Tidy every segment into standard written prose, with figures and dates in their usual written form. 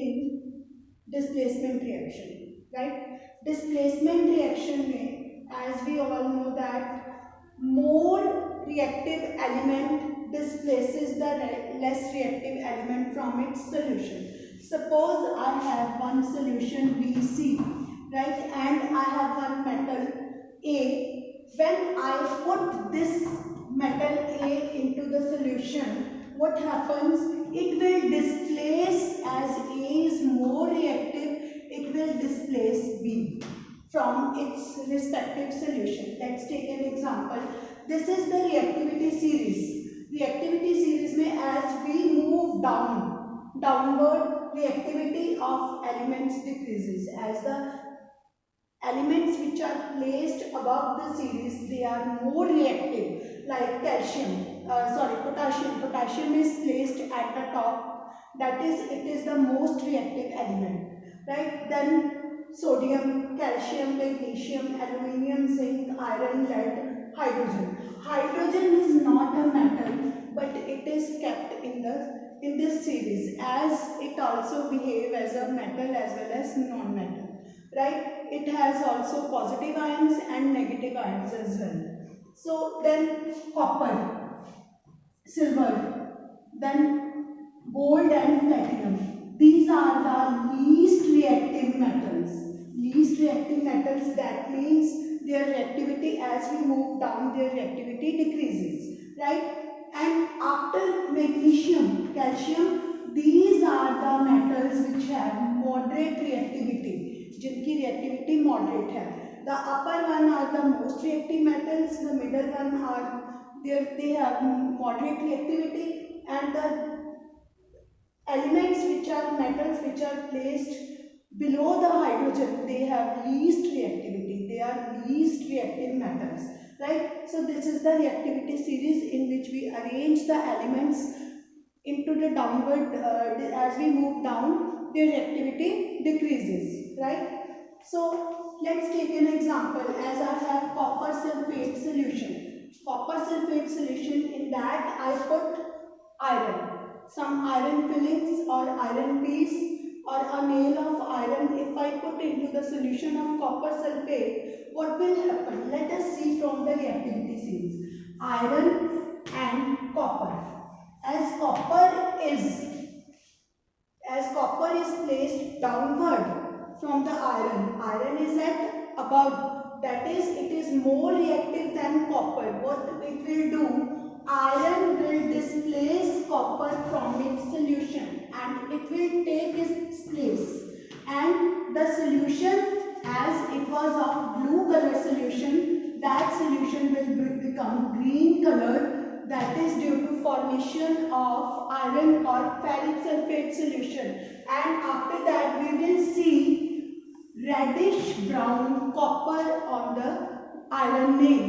in displacement reaction, right? Displacement reaction में, as we all know that more reactive element displaces the less reactive element from its solution. Suppose I have one solution BC, right, and I have one metal A. When I put this metal A into the solution, what happens? It will displace, as A is more reactive, it will displace B from its respective solution. Let's take an example. This is the reactivity series. Reactivity series में as we move downward, reactivity of elements decreases. As the elements which are placed above the series, they are more reactive, like potassium. Potassium is placed at the top, that is, it is the most reactive element, right? Then sodium, calcium, magnesium, aluminium, zinc, iron, lead, hydrogen. Hydrogen is not a metal, but it is kept in this series, as it also behaves as a metal as well as non-metal, right? It has also positive ions and negative ions as well. So then copper, silver, then gold and platinum. These are the least reactive metals. Least reactive metals, that means their reactivity, as we move down, their reactivity decreases, right? And after magnesium, calcium, these are the metals which have moderate reactivity, जिनकी reactivity moderate है. The upper one are the most reactive metals, the middle one are they have moderate reactivity, and the elements which are metals which are placed below the hydrogen, they have least reactivity, they are least reactive metals, right? So this is the reactivity series in which we arrange the elements into the downward, as we move down, their reactivity decreases, right? So let's take an example, as I have copper sulfate solution. Copper sulfate solution, in that I put iron, some iron fillings or iron piece or a nail of iron. If I put into the solution of copper sulfate, what will happen? Let us see from the reactivity series. Iron and copper. As copper is placed downward from the iron is at above, that is, it is more reactive than copper. What it will do? Iron will displace copper from its solution and it will take its place, and the solution, as it was of blue color solution, that solution will become green color. That is due to formation of iron or ferric sulfate solution, and after that we will see reddish brown copper on the iron nail.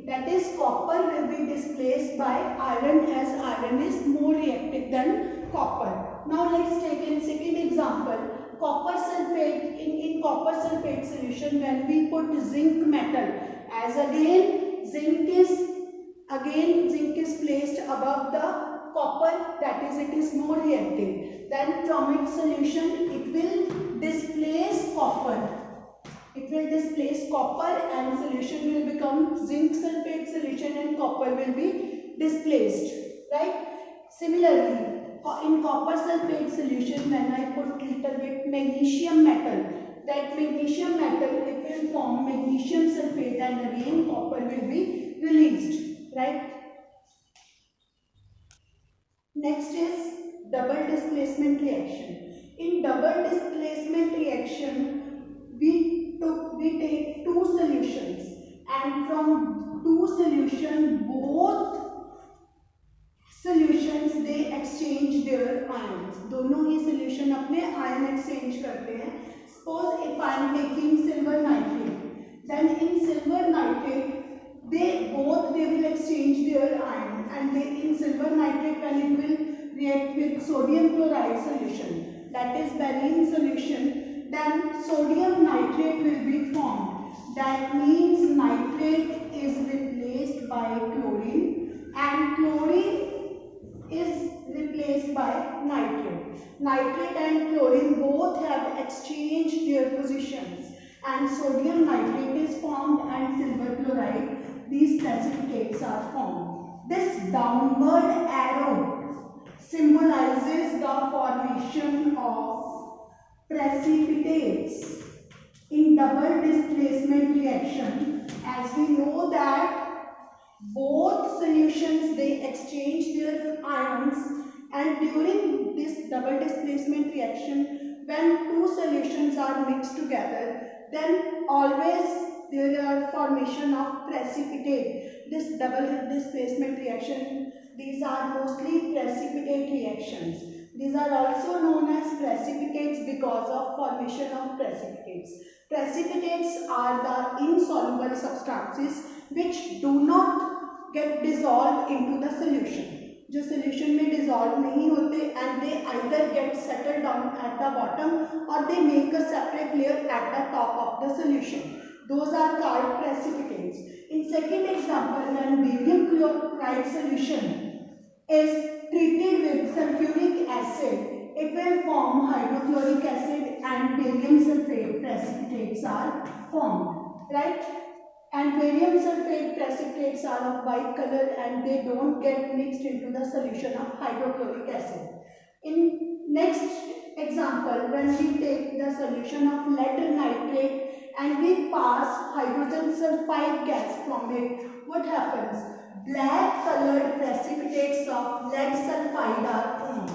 That is, copper will be displaced by iron, as iron is more reactive than copper. Now let's take a second example. Copper sulfate, in copper sulfate solution, when we put zinc metal, as again zinc is placed above the copper, that is, it is more reactive. Then from its solution it will displace copper. It will displace copper and solution will become zinc sulfate solution and copper will be displaced, right? Similarly, in copper sulfate solution, when I put little bit magnesium metal, that magnesium metal, it will form magnesium sulfate and again copper will be released, right? Next is double displacement reaction. In double displacement reaction, we take two solutions, and from two solutions, both solutions they exchange their ions. दोनों ही solution अपने ion exchange करते हैं. Suppose if I am taking silver nitrate, then in silver nitrate they will exchange their ion, and in silver nitrate, when it will react with sodium chloride solution, that is barium solution, then sodium nitrate will be formed. That means nitrate is replaced by chlorine and chlorine is replaced by nitrate. Nitrate and chlorine and sodium nitrate is formed and silver chloride, these precipitates are formed. This downward arrow symbolizes the formation of precipitates in double displacement reaction. As we know that both solutions, they exchange their ions, and during this double displacement reaction, when two solutions are mixed together, then always there are formation of precipitate. This double displacement reaction, these are mostly precipitate reactions. These are also known as precipitates because of formation of precipitates. Precipitates are the insoluble substances which do not get dissolved into the solution. जो solution में dissolve नहीं होते and they either get settled down at the bottom or they make a separate layer at the top of the solution. Those are called precipitates. In second example, when barium chloride solution is treated with sulfuric acid, it will form hydrochloric acid and barium sulfate precipitates are formed, right? And barium sulfate precipitates are of white color and they don't get mixed into the solution of hydrochloric acid. In next example, when we take the solution of lead nitrate and we pass hydrogen sulfide gas from it, what happens? Black colored precipitates of lead sulfide are formed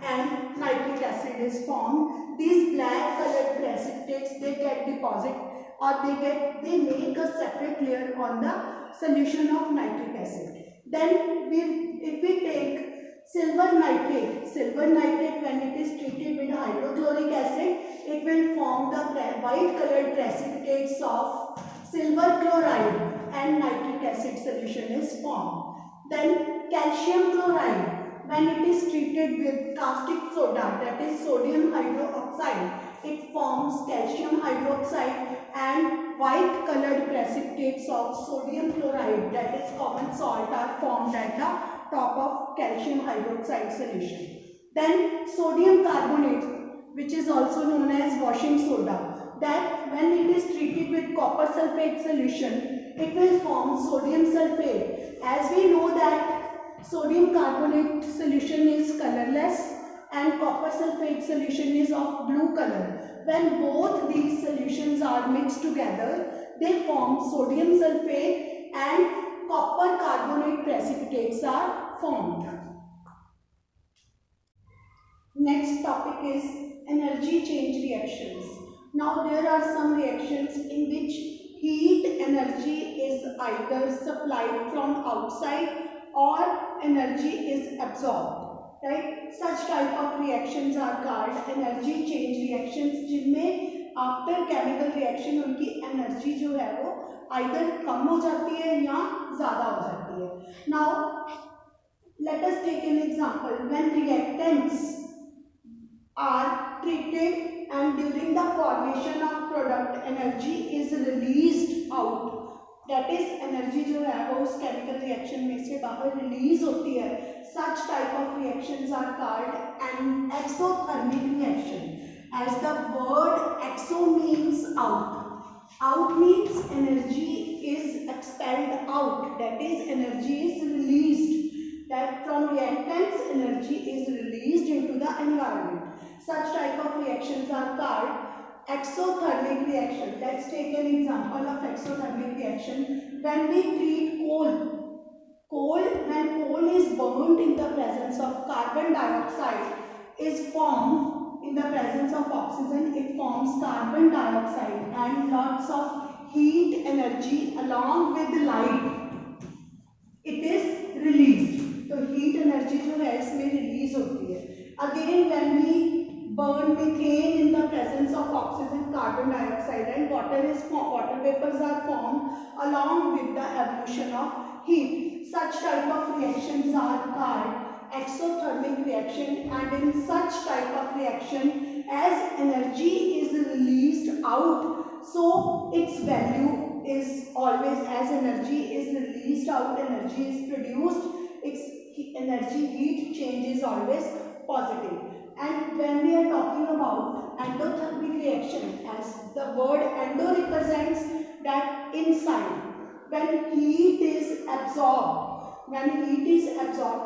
and nitric acid is formed. These black colored precipitates, they get deposit or they make a separate layer on the solution of nitric acid. Then if we take silver nitrate when it is treated with hydrochloric acid, it will form the white colored precipitates of silver chloride and nitric acid solution is formed. Then calcium chloride, when it is treated with caustic soda, that is sodium hydroxide, it forms calcium hydroxide and white colored precipitates of sodium chloride, that is common salt, are formed at the top of calcium hydroxide solution. Then sodium carbonate, which is also known as washing soda, that when it is treated with copper sulfate solution, it will form sodium sulfate. As we know that sodium carbonate solution is colorless and copper sulfate solution is of blue color. When both these solutions are mixed together, they form sodium sulfate and copper carbonate precipitates are formed. Next topic is energy change reactions. Now there are some reactions in which heat energy is either supplied from outside or energy is absorbed, right? Such type of reactions are called energy change reactions, जिनमें after chemical reaction उनकी energy जो है वो either कम हो जाती है या ज़्यादा हो जाती है. Now let us take an example. When reactants are treated and during the formation of product energy is released out, that is energy जो है वो उस chemical reaction में से बाहर release होती है. Such type of reactions are called an exothermic reaction. As the word exo means out. Out means energy is expelled out, that is energy is released. That from reactants energy is released into the environment. Such type of reactions are called exothermic reaction. Let's take an example of exothermic reaction. When we treat when coal is burned in the presence of carbon dioxide is formed in the presence of oxygen, it forms carbon dioxide and lots of heat energy along with light, it is released. तो heat energy जो है इसमें release होती है. Again when we burn methane in the presence of oxygen, carbon dioxide and water vapors are formed along with the evolution of heat. Such type of reactions are called exothermic reaction, and in such type of reaction as energy is released out, so its value is always, as energy is released out, energy is produced, its energy heat change is always positive. And when we are talking about endothermic reaction, as The word endo represents that inside. When heat is absorbed,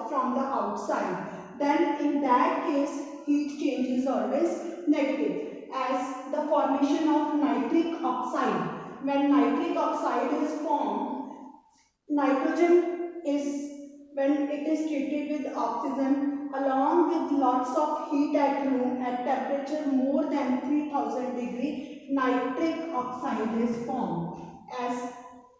from the outside, then in that case heat change is always negative, as the formation of nitric oxide. When nitric oxide is formed, nitrogen is, when it is treated with oxygen along with lots of heat at room at temperature more than 3000 degree, nitric oxide is formed, as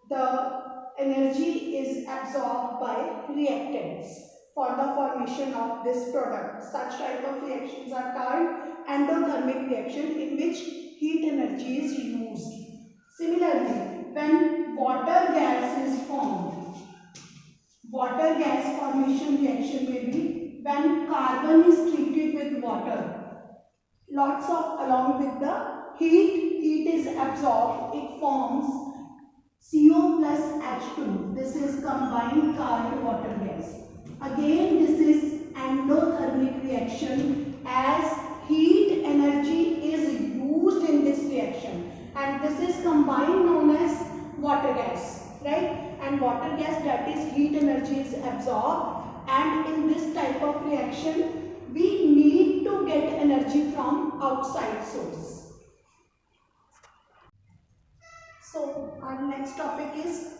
the energy is absorbed by reactants for the formation of this product. Such type of reactions are called endothermic reaction, in which heat energy is used. Similarly, when water gas is formed, water gas formation reaction may be when carbon is treated with water. Lots of, along with the heat is absorbed, it forms CO plus H2. This is combined carbon water gas. Again, this is endothermic reaction, as heat energy is used in this reaction, and this is combined known as water gas, right? And water gas, that is heat energy is absorbed, and in this type of reaction we need to get energy from outside source. So our next topic is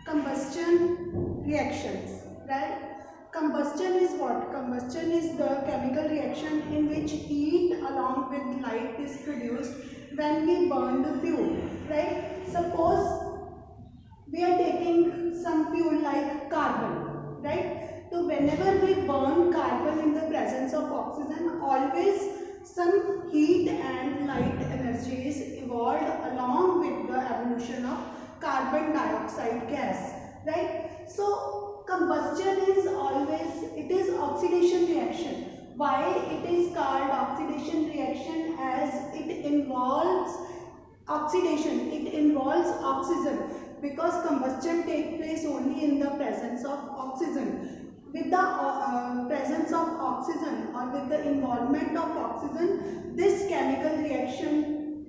combustion reactions, right? Combustion is what? Combustion is the chemical reaction in which heat along with light is produced when we burn the fuel, right? Suppose we are taking some fuel like carbon, right? So whenever we burn carbon in the presence of oxygen, always some heat and light energy is evolved along with the evolution of carbon dioxide gas, right? So combustion is always, it is oxidation reaction. Why it is called oxidation reaction? As it involves oxidation, it involves oxygen, because combustion takes place only in the presence of oxygen. With the presence of oxygen or with the involvement of oxygen, this chemical reaction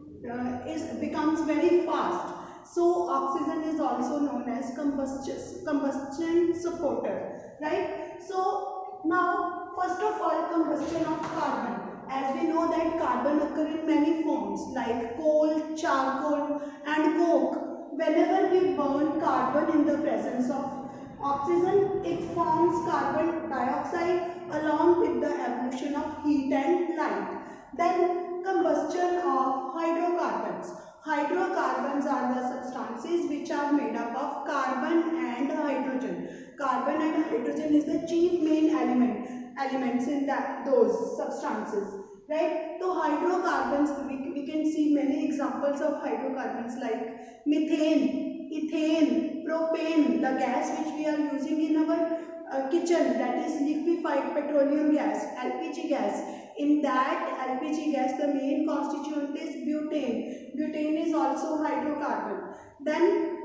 becomes very fast. So oxygen is also known as combustion supporter, right? So now, first of all, combustion of carbon. As we know that carbon occur in many forms like coal, charcoal and coke. Whenever we burn carbon in the presence of oxygen, it forms carbon dioxide along with the evolution of heat and light. Then combustion of hydrocarbons. Hydrocarbons are the substances which are made up of carbon and hydrogen. Carbon and hydrogen is the chief main elements in those substances, right? So hydrocarbons, we can see many examples of hydrocarbons like methane, ethane, propane, the gas which we are using in our kitchen, that is liquefied petroleum gas, LPG gas. In that LPG gas, the main constituent is butane. Butane is also hydrocarbon. Then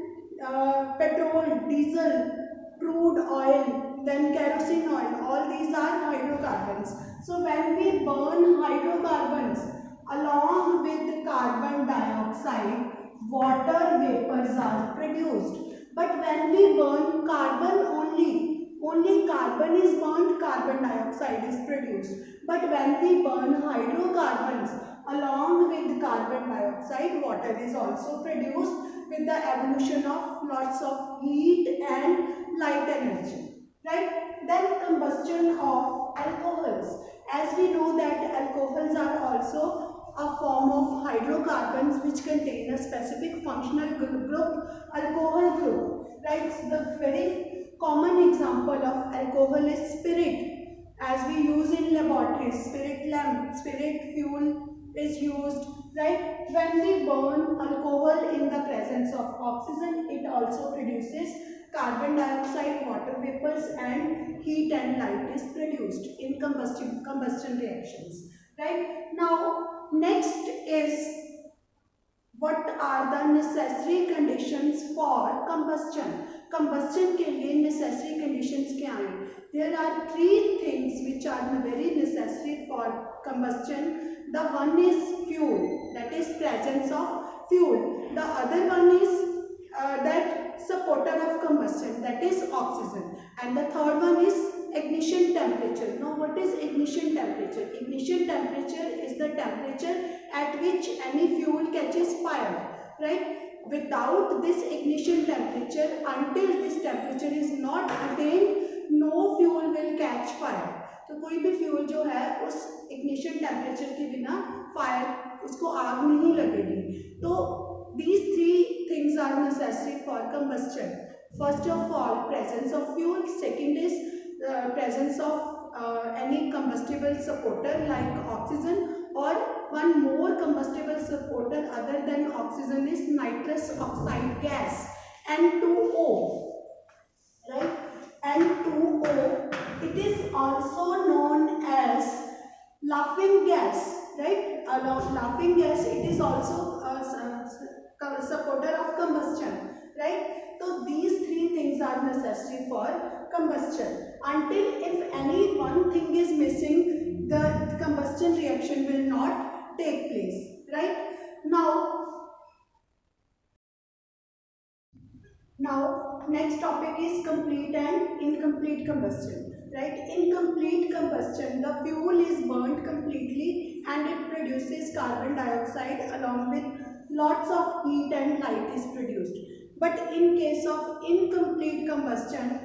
petrol, diesel, crude oil, then kerosene oil, all these are hydrocarbons. So when we burn hydrocarbons along with carbon dioxide, water vapors are produced. But when we burn carbon only carbon is burned, carbon dioxide is produced. But when we burn hydrocarbons along with carbon dioxide, water is also produced with the evolution of lots of heat and light energy, right? Then combustion of alcohols. As we know that alcohols are also a form of hydrocarbons which contain a specific functional group, alcohol group, right? So the very common example of alcohol is spirit, as we use in laboratories. Spirit lamp, spirit fuel is used, right? When we burn alcohol in the presence of oxygen, it also produces carbon dioxide, water vapors, and heat and light is produced in combustion reactions, right? Now next is, what are the necessary conditions for combustion? Combustion के लिए necessary conditions क्या हैं? There are three things which are very necessary for combustion. The one is fuel, that is presence of fuel. The other one is that supporter of combustion, that is oxygen. And the third one is ignition temperature. Now what is ignition temperature? Ignition temperature is the temperature at which any fuel catches fire, right? Without this ignition temperature, until this temperature is not attained, no fuel will catch fire. तो कोई भी fuel जो है उस ignition temperature के बिना fire उसको आग नहीं लगेगी. तो these three things are necessary for combustion. First of all, presence of fuel. Second is the presence of any combustible supporter like oxygen, or one more combustible supporter other than oxygen is nitrous oxide gas, N2O, right? N2O, it is also known as laughing gas, right? Laughing gas, it is also a supporter of combustion, right? So these three things are necessary for combustion. Until if any one thing is missing, the combustion reaction will not take place, right? Now next topic is complete and incomplete combustion, right? Incomplete combustion, the fuel is burnt completely and it produces carbon dioxide along with lots of heat and light is produced. But in case of incomplete combustion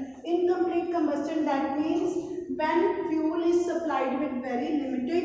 that means when fuel is supplied with very limited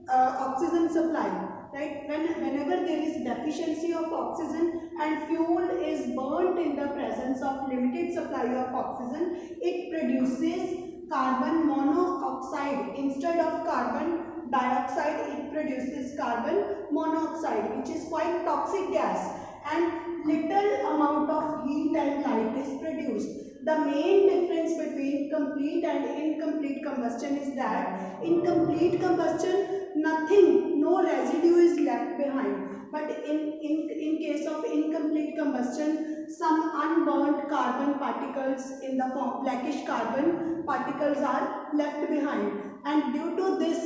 oxygen supply, right? Whenever there is deficiency of oxygen and fuel is burnt in the presence of limited supply of oxygen, it produces carbon monoxide. Instead of carbon dioxide, it produces carbon monoxide, which is quite toxic gas, and little amount of heat and light is produced. The main difference between complete and incomplete combustion is that in complete combustion, no residue is left behind. But in case of incomplete combustion, some unburnt carbon particles in the form blackish carbon particles are left behind. And due to this,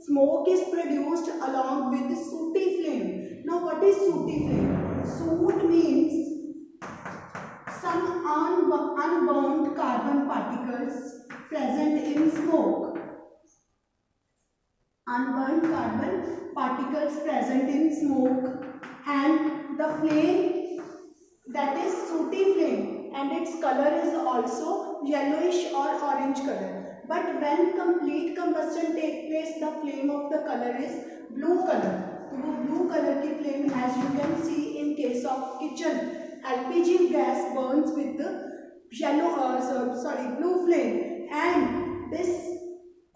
smoke is produced along with sooty flame. Now what is sooty flame? Soot means some unburnt carbon particles present in smoke. Unburnt carbon particles present in smoke, and the flame, that is sooty flame, and its color is also yellowish or orange color. But when complete combustion takes place, the flame of the color is blue color. तो वो blue color की flame, as you can see in case of kitchen, LPG gas burns with the blue flame, and this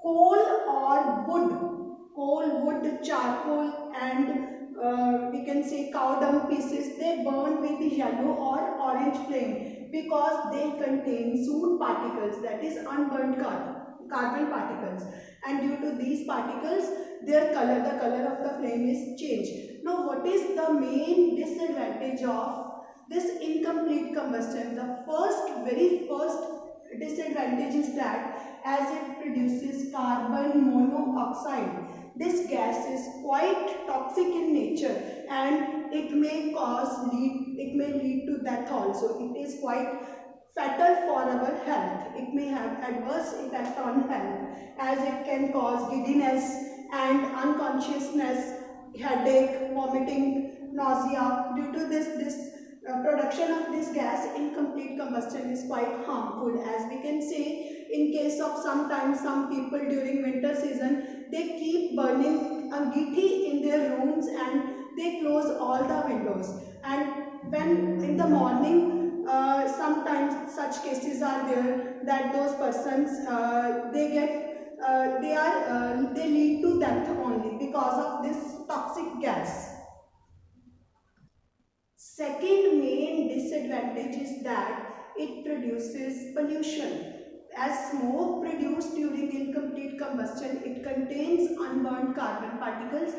coal or wood, charcoal, and we can say cow dung pieces, they burn with yellow or orange flame because they contain soot particles, that is unburnt carbon particles, and due to these particles, the color of the flame is changed. Now what is the main disadvantage of this incomplete combustion? The very first disadvantage is that as it produces carbon monoxide, this gas is quite toxic in nature and it may lead to death also. It is quite fatal for our health. It may have adverse effect on health, as it can cause giddiness and unconsciousness, headache, vomiting, nausea. Due to this production of this gas, incomplete combustion is quite harmful. As we can say, in case of sometimes some people during winter season, they keep burning angithi in their rooms and they close all the windows. And when in the morning, sometimes such cases are there that those persons they lead to death only because of this toxic gas. Second main disadvantage is that it produces pollution. As smoke produced during incomplete combustion, it contains unburnt carbon particles.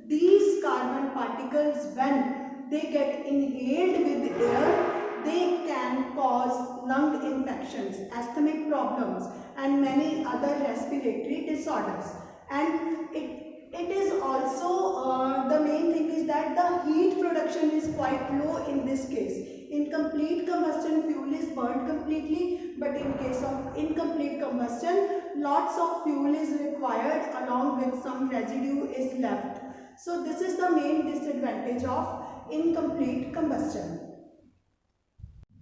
These carbon particles, when they get inhaled with air, they can cause lung infections, asthmatic problems, and many other respiratory disorders. And it is also the main thing is that the heat production is quite low in this case. In complete combustion, fuel is burnt completely, but in case of incomplete combustion, lots of fuel is required along with some residue is left. So this is the main disadvantage of incomplete combustion.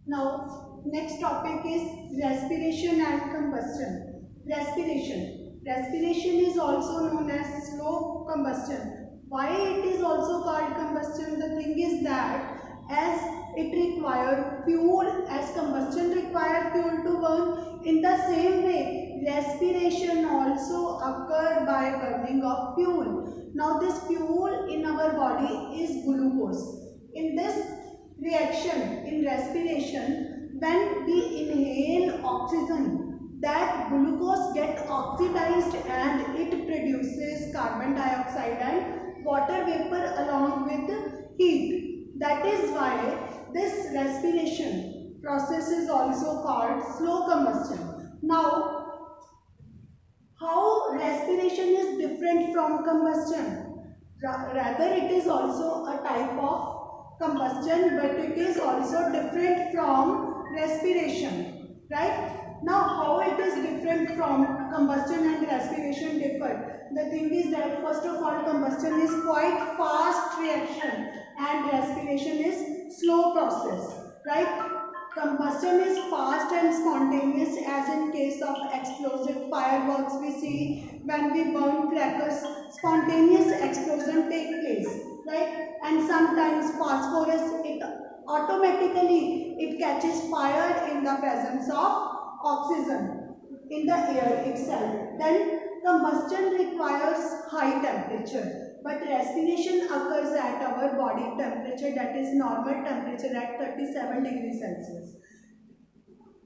Now, next topic is respiration and combustion. Respiration. Respiration is also known as slow combustion. Why it is also called combustion? The thing is that as it required fuel, as combustion required fuel to burn, in the same way, respiration also occur by burning of fuel. Now, this fuel in our body is glucose. In this reaction in respiration, when we inhale oxygen, that glucose get oxidized and it produces carbon dioxide and water vapor along with heat. That is why this respiration process is also called slow combustion. Now, how respiration is different from combustion? Rather, it is also a type of combustion, but it is also different from respiration, right? Now, how it is different from combustion and respiration differ? The thing is that first of all, combustion is quite fast reaction and respiration is slow process, right? Combustion is fast and spontaneous, as in case of explosive fireworks we see when we burn crackers, spontaneous explosion take place, right? And sometimes phosphorus, it automatically it catches fire in the presence of oxygen in the air itself. Then combustion requires high temperature, but respiration occurs at our body temperature, that is normal temperature at 37 degrees Celsius.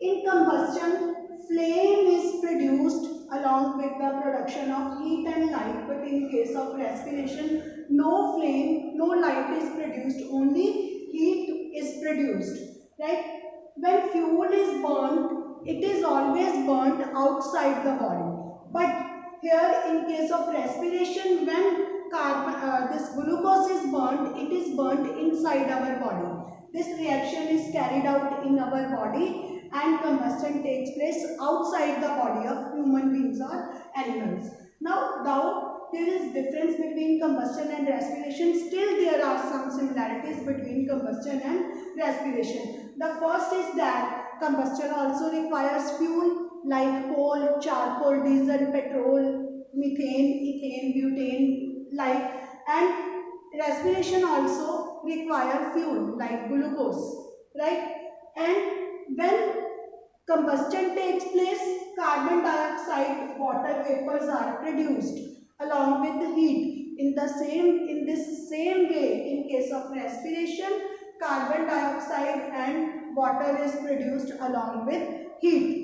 In combustion, flame is produced along with the production of heat and light, but in case of respiration, no flame, no light is produced, only heat is produced, right? When fuel is burnt, it is always burnt outside the body. But here in case of respiration, when this glucose is burnt, it is burnt inside our body. This reaction is carried out in our body and combustion takes place outside the body of human beings or animals. Now there is difference between combustion and respiration. Still there are some similarities between combustion and respiration. The first is that combustion also requires fuel like coal, charcoal, diesel, petrol, methane, ethane, butane, like, and respiration also require fuel like glucose, right? And when combustion takes place, carbon dioxide, water vapors are produced along with the heat. In this same way, in case of respiration, carbon dioxide and water is produced along with heat.